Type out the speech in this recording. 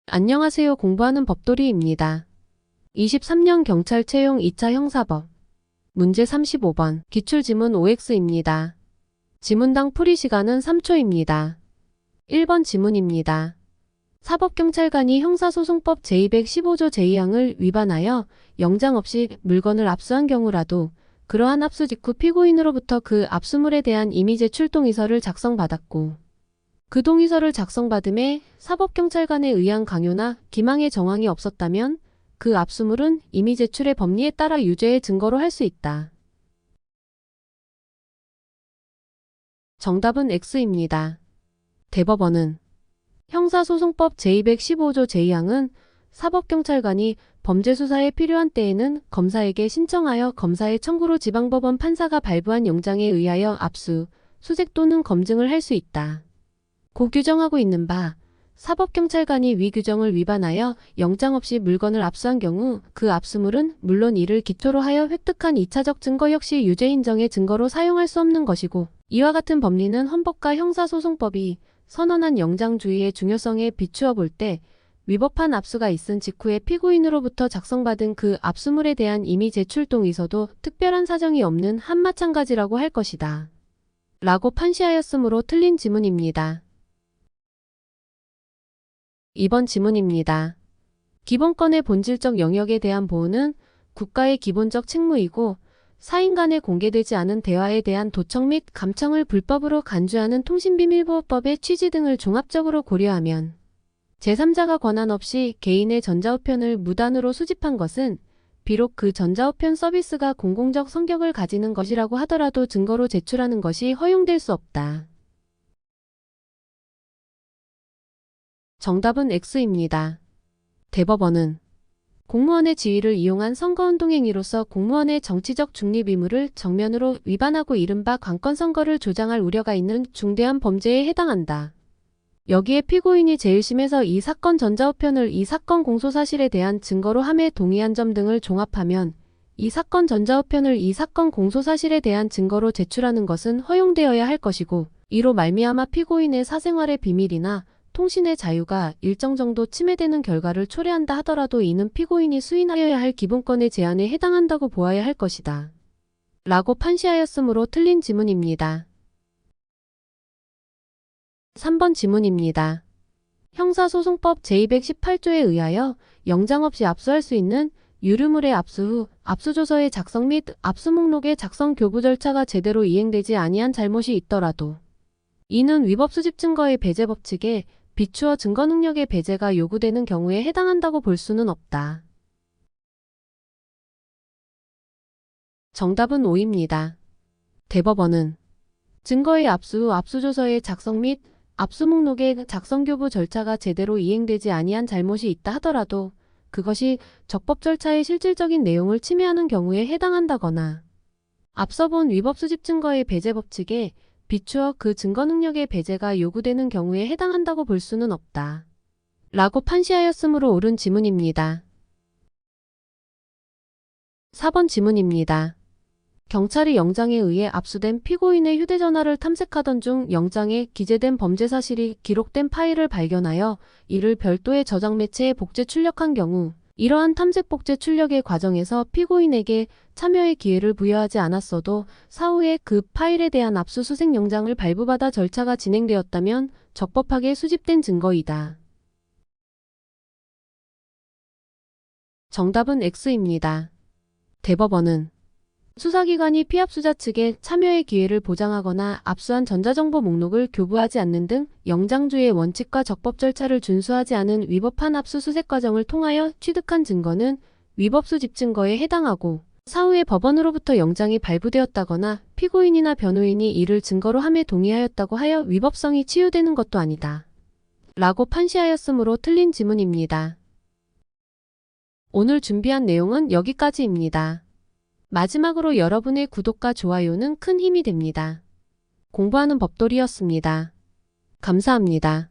안녕하세요. 공부하는 법돌이입니다. 23년 경찰 채용 2차 형사법 문제 35번 기출지문 OX입니다. 지문당 풀이 시간은 3초입니다. 1번 지문입니다. 사법경찰관이 형사소송법 제215조 제2항을 위반하여 영장 없이 물건을 압수한 경우라도 그러한 압수 직후 피고인으로부터 그 압수물에 대한 임의 제출 동의서를 작성받았고 그 동의서를 작성받음에 사법경찰관에 의한 강요나 기망의 정황이 없었다면 그 압수물은 임의 제출의 법리에 따라 유죄의 증거로 할 수 있다. 정답은 X입니다. 대법원은 형사소송법 제215조 제2항은 사법경찰관이 범죄수사에 필요한 때에는 검사에게 신청하여 검사의 청구로 지방법원 판사가 발부한 영장에 의하여 압수, 수색 또는 검증을 할 수 있다. 고 규정하고 있는 바 사법경찰관이 위 규정을 위반하여 영장 없이 물건을 압수한 경우 그 압수물은 물론 이를 기초로 하여 획득한 2차적 증거 역시 유죄 인정의 증거로 사용할 수 없는 것이고 이와 같은 법리는 헌법과 형사소송법이 선언한 영장주의의 중요성에 비추어 볼 때 위법한 압수가 있은 직후에 피고인으로부터 작성받은 그 압수물에 대한 임의 제출 동의서도 특별한 사정이 없는 한 마찬가지라고 할 것이다. 라고 판시하였으므로 틀린 지문입니다. 2번 지문입니다. 기본권의 본질적 영역에 대한 보호는 국가의 기본적 책무이고 사인 간에 공개되지 않은 대화에 대한 도청 및 감청을 불법으로 간주하는 통신비밀보호법의 취지 등을 종합적으로 고려하면 제3자가 권한 없이 개인의 전자우편을 무단으로 수집한 것은 비록 그 전자우편 서비스가 공공적 성격을 가지는 것이라고 하더라도 증거로 제출하는 것이 허용될 수 없다. 정답은 X입니다. 대법원은 공무원의 지위를 이용한 선거운동 행위로서 공무원의 정치적 중립 의무를 정면으로 위반하고 이른바 관건선거를 조장할 우려가 있는 중대한 범죄에 해당한다. 여기에 피고인이 제1심에서 이 사건 전자우편을 이 사건 공소사실에 대한 증거로 함에 동의한 점 등을 종합하면 이 사건 전자우편을 이 사건 공소사실에 대한 증거로 제출하는 것은 허용되어야 할 것이고 이로 말미암아 피고인의 사생활의 비밀이나 통신의 자유가 일정 정도 침해되는 결과를 초래한다 하더라도 이는 피고인이 수행하여야 할 기본권의 제한에 해당한다고 보아야 할 것이다. 라고 판시하였으므로 틀린 지문입니다. 3번 지문입니다. 형사소송법 제218조에 의하여 영장 없이 압수할 수 있는 유류물의 압수 후 압수조서의 작성 및 압수목록의 작성 교부 절차가 제대로 이행되지 아니한 잘못이 있더라도 이는 위법수집 증거의 배제 법칙에 비추어 증거 능력의 배제가 요구되는 경우에 해당한다고 볼 수는 없다. 정답은 O입니다. 대법원은 증거의 압수 후 압수조서의 작성 및 압수목록의 작성교부 절차가 제대로 이행되지 아니한 잘못이 있다 하더라도 그것이 적법 절차의 실질적인 내용을 침해하는 경우에 해당한다거나 앞서 본 위법수집 증거의 배제 법칙에 비추어 그 증거 능력의 배제가 요구되는 경우에 해당한다고 볼 수는 없다. 라고 판시하였으므로 옳은 지문입니다. 4번 지문입니다. 경찰이 영장에 의해 압수된 피고인의 휴대전화를 탐색하던 중 영장에 기재된 범죄 사실이 기록된 파일을 발견하여 이를 별도의 저장 매체에 복제 출력한 경우 이러한 탐색 복제 출력의 과정에서 피고인에게 참여의 기회를 부여하지 않았어도 사후에 그 파일에 대한 압수수색 영장을 발부받아 절차가 진행되었다면 적법하게 수집된 증거이다. 정답은 X입니다. 대법원은 수사기관이 피압수자 측에 참여의 기회를 보장하거나 압수한 전자정보 목록을 교부하지 않는 등 영장주의 원칙과 적법 절차를 준수하지 않은 위법한 압수수색 과정을 통하여 취득한 증거는 위법수집 증거에 해당하고 사후에 법원으로부터 영장이 발부되었다거나 피고인이나 변호인이 이를 증거로 함에 동의하였다고 하여 위법성이 치유되는 것도 아니다. 라고 판시하였으므로 틀린 지문입니다. 오늘 준비한 내용은 여기까지입니다. 마지막으로 여러분의 구독과 좋아요는 큰 힘이 됩니다. 공부하는 법돌이였습니다. 감사합니다.